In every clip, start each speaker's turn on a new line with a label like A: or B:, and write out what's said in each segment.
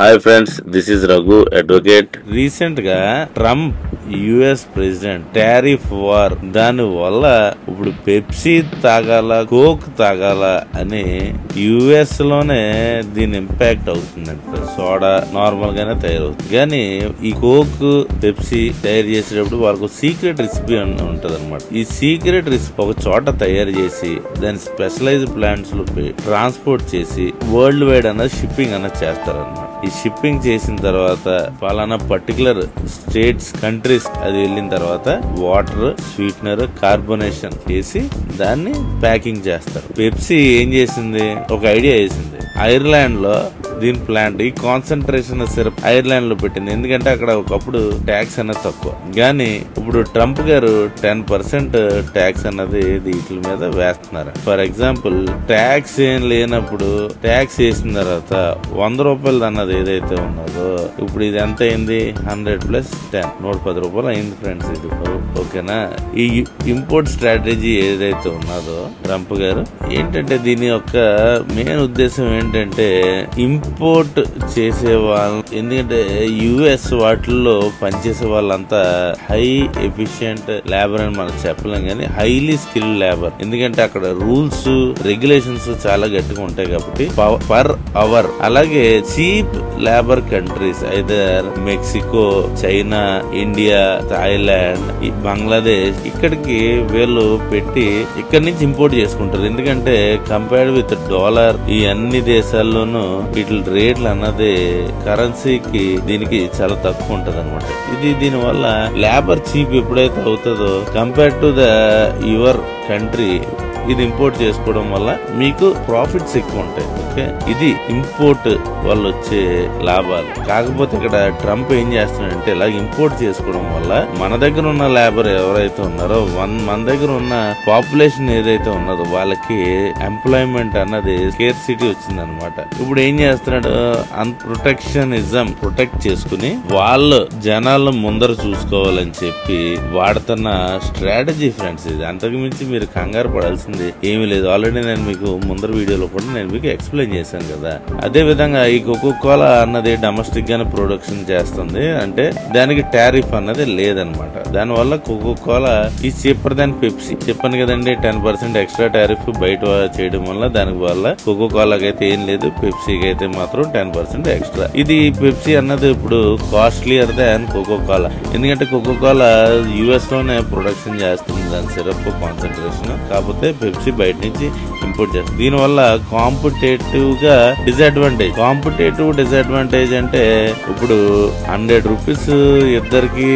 A: Hi friends, this is Raghu advocate. Recent గా Trump US president tariff war దాని వల్ల ఇప్పుడు పెప్సీ తాగాల, కోక్ తాగాల అని యుఎస్ లోనే దీని ఇంపాక్ట్ అవుతుందంట. సోడా నార్మల్ గానే తయారవుతుంది, కానీ ఈ కోక్, పెప్సీ తయారు చేసేటప్పుడు వాళ్ళకు సీక్రెట్ రెసిపీ ఉంటది అనమాట. ఈ సీక్రెట్ రెసిపీ ఒక చోట తయారు చేసి దాని స్పెషలైజ్డ్ ప్లాంట్స్ లో ట్రాన్స్పోర్ట్ చేసి వరల్డ్ వైడ్ అన్నది షిప్పింగ్ అన్నది చేస్తారన్నమాట. ఈ షిప్పింగ్ చేసిన తర్వాత పలానా పర్టికులర్ స్టేట్స్, కంట్రీస్ అది వెళ్ళిన తర్వాత వాటర్, స్వీట్నర్, కార్బొనేషన్ చేసి దాన్ని ప్యాకింగ్ చేస్తారు. పెప్సీ ఏం చేసింది, ఒక ఐడియా వేసింది. ఐర్లాండ్ లో దీని ప్లాంట్, ఈ కాన్సన్ట్రేషన్ సిరప్ ఐర్లాండ్ లో పెట్టింది. ఎందుకంటే అక్కడ ఒకప్పుడు ట్యాక్స్ అన్నది తక్కువ, కానీ ఇప్పుడు ట్రంప్ గారు 10% ట్యాక్స్ అన్నది వీటి మీద వేస్తున్నారు. ఫర్ ఎగ్జాంపుల్, ట్యాక్స్ ఏం లేనప్పుడు ట్యాక్స్ వేసిన తర్వాత 100 రూపాయలు అన్నది ఏదైతే ఉన్నదో ఇప్పుడు ఇది ఎంత అయింది, 100+10 110 రూపాయలు అయింది ఫ్రెండ్స్. ఇది ఓకేనా. ఈ ఇంపోర్ట్ స్ట్రాటజీ ఏదైతే ఉన్నదో ట్రంప్ గారు ఏంటంటే దీని యొక్క మెయిన్ ఉద్దేశం ఏంటంటే ఇంపోర్ట్ చేసే వాళ్ళు, ఎందుకంటే యుఎస్ వాటిల్లో పనిచేసే వాళ్ళంతా హై ఎఫిషియెంట్ లేబర్ అని మనం చెప్పలేం, కానీ హైలీ స్కిల్డ్ లేబర్. ఎందుకంటే అక్కడ రూల్స్, రెగ్యులేషన్స్ చాలా గట్టిగా ఉంటాయి కాబట్టి పర్ అవర్. అలాగే cheap labour countries either Mexico, China, India, Thailand, Bangladesh, ఇక్కడికి వీళ్ళు పెట్టి ఇక్కడి నుంచి ఇంపోర్ట్ చేసుకుంటారు. ఎందుకంటే కంపేర్డ్ విత్ డాలర్ ఈ అన్ని దేశాల్లోనూ వీటి రేట్లు అన్నది కరెన్సీకి దీనికి చాలా తక్కువ ఉంటది అనమాట. దీని వల్ల లేబర్ చీప్ ఎప్పుడైతే అవుతుందో compare to the your country, ఇది ఇంపోర్ట్ చేసుకోవడం వల్ల మీకు ప్రాఫిట్స్ ఎక్కువ ఉంటాయి. ఓకే, ఇది ఇంపోర్ట్ వల్ల వచ్చే లాభాలు. కాకపోతే ఇక్కడ ట్రంప్ ఏం చేస్తున్నాడంటే ఇలా ఇంపోర్ట్ చేసుకోవడం వల్ల మన దగ్గర ఉన్న లేబర్ ఎవరైతే ఉన్నారో, మన దగ్గర ఉన్న పాపులేషన్ ఏదైతే ఉన్నదో వాళ్ళకి ఎంప్లాయ్మెంట్ అన్నది స్కేర్సిటీ వచ్చింది అనమాట. ఇప్పుడు ఏం చేస్తున్నాడు, ప్రొటెక్షనిజం ప్రొటెక్ట్ చేసుకుని వాళ్ళు జనాలను ముందర చూసుకోవాలని చెప్పి వాడుతున్న స్ట్రాటజీ ఫ్రెండ్స్ ఇది. అంతకు మించి మీరు కంగారు పడాల్సింది ఏమీ లేదు. ఆల్రెడీ నేను మీకు ముందర వీడియోలో కూడా నేను మీకు ఎక్స్ప్లెయిన్ చేశాను కదా. అదే విధంగా ఈ కోకోకోలా అన్నది డొమెస్టిక్ గానే ప్రొడక్షన్ చేస్తుంది, అంటే దానికి టారిఫ్ అన్నది లేదనమాట. దాని వల్ల కోకోకోలా ఈ చీపర్ దాని పెప్సీ. చెప్పాను కదండి, 10% ఎక్స్ట్రా టారిఫ్ బయట చేయడం వల్ల దాని వల్ల కోకోకోలాకి అయితే ఏం లేదు, పెప్సీకి అయితే మాత్రం 10% ఎక్స్ట్రా. ఇది పెప్సీ అన్నది ఇప్పుడు కాస్ట్లీయర్ దాన్ కోకోకోలా. ఎందుకంటే కోకోకోలా యుఎస్ లోనే ప్రొడక్షన్ చేస్తుంది దాని సిరప్ కాన్సన్ట్రేషన్, కాకపోతే పెప్సీ బయట నుంచి ఇంపోర్ట్ చేస్తుంది. దీనివల్ల కాంపిటేటివ్ గా డిసడ్వాంటేజ్. కాంపిటేటివ్ డిసడ్వాంటేజ్ అంటే ఇప్పుడు 100 రూపీస్ ఇద్దరికి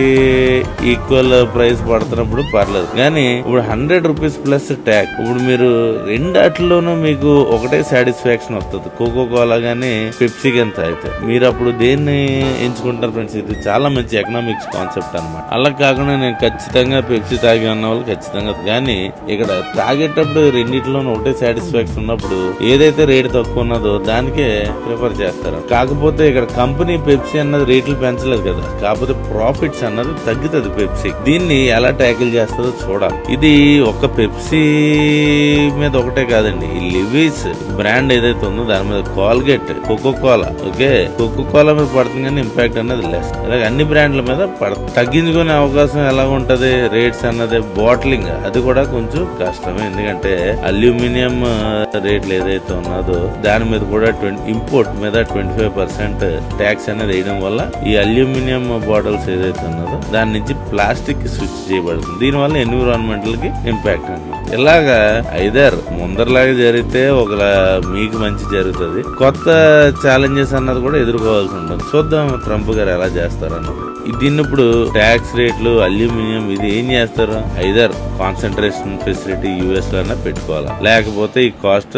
A: ఈక్వల్ ప్రైస్ పడుతున్నప్పుడు పర్లేదు, కానీ ఇప్పుడు 100 రూపీస్ ప్లస్ ట్యాక్స్. ఇప్పుడు మీరు రెండాటిలోనూ మీకు ఒకటే సాటిస్ఫాక్షన్ వస్తుంది, కోకోకోలా గానీ పెప్సీ గానీ తాగితే. మీరు అప్పుడు దేన్ని ఎంచుకుంటారు ఫ్రెండ్స్? ఇది చాలా మంచి ఎకనామిక్స్ కాన్సెప్ట్ అనమాట. అలా కాకుండా నేను ఖచ్చితంగా పెప్సీ తాగి ఉన్న వాళ్ళు ఖచ్చితంగా, కానీ ఇక్కడ తాగేటప్పుడు రెండిట్లోనూ ఒకటే సాటిస్ఫాక్షన్ ఉన్నప్పుడు ఏదైతే రేట్ తక్కువ ఉన్నదో దానికే ప్రిఫర్ చేస్తారు. కాకపోతే ఇక్కడ కంపెనీ పెప్సీ అన్నది రేట్లు పెంచలేదు కదా, కాకపోతే ప్రాఫిట్స్ అన్నది తగ్గుతుంది పెప్సీ. దీన్ని ఎలా ట్యాకిల్ చేస్తుందో చూడాలి. ఇది ఒక పెప్సీ మీద ఒకటే కాదండి, ఈ లివీస్ బ్రాండ్ ఏదైతే ఉందో దాని మీద, కోల్గేట్, కోకోకోలా, ఓకే కోకోకోలా మీద పడుతుంది కానీ ఇంపాక్ట్ అన్నది లెస్. అలాగే అన్ని బ్రాండ్ల మీద తగ్గించుకునే అవకాశం ఎలా ఉంటది, రేట్స్ అన్నది బాటిలింగ్ అది కూడా కొంచెం కష్టమే. ఎందుకంటే అల్యూమినియం రేట్లు ఏదైతే ఉన్నదో దాని మీద కూడా ఇంపోర్ట్ మీద 25% ట్యాక్స్ అనేది వేయడం వల్ల ఈ అల్యూమినియం బాటిల్స్ ఏదైతే ఉన్నదో దాని నుంచి ప్లాస్టిక్ స్విచ్ చేయబడుతుంది. దీని వల్ల ఎన్విరాన్మెంటల్ కి ఇంపాక్ట్ అండి. ఇలాగా ఐదర్ ముందరలాగా జరిగితే ఒకలా మీకు మంచి జరుగుతుంది, కొత్త ఛాలెంజెస్ అన్నది కూడా ఎదుర్కోవాల్సి ఉంటుంది. చూద్దాం ట్రంప్ గారు ఎలా చేస్తారన్నది. దీన్ని ఇప్పుడు ట్యాక్స్ రేట్లు, అల్యూమినియం ఇది ఏం చేస్తారు, ఐదర్ కాన్సన్ట్రేషన్ ఫెసిలిటీ యుఎస్ లోనే పెట్టుకోవాలా, లేకపోతే ఈ కాస్ట్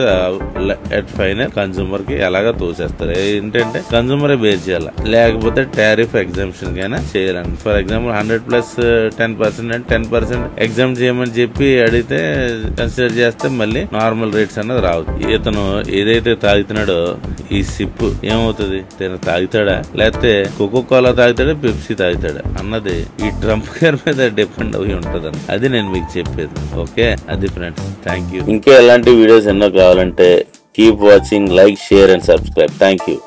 A: ఎట్ ఫైనల్ కన్సూమర్ కి ఎలాగా తోసేస్తారు. ఏంటంటే కన్సూమర్ బేర్ చేయాలి, లేకపోతే టారిఫ్ ఎగ్జామ్షన్ కైనా చేయాలండి. ఫర్ ఎగ్జాంపుల్ 100+10% అంటే 10% ఎగ్జామ్ చేయమని చెప్పి అడిగితే కన్సిడర్ చేస్తే మళ్ళీ నార్మల్ రేట్స్ అన్నది రావు. ఇతను ఏదైతే తాగుతున్నాడో ఈ సిప్ ఏమవుతుంది, తాగుతాడా లేకపోతే కోకోకోలా తాగుతాడా, పెప్సీ తాగుతాడా అన్నది ఈ ట్రంప్ గారి మీద డిపెండ్ అయి ఉంటది. అది నేను మీకు చెప్పేది. ఓకే, అది ఫ్రెండ్స్, థ్యాంక్ యూ. ఇంకా ఎలాంటి వీడియోస్ ఎన్నో కావాలంటే keep watching, like, share and subscribe. Thank you.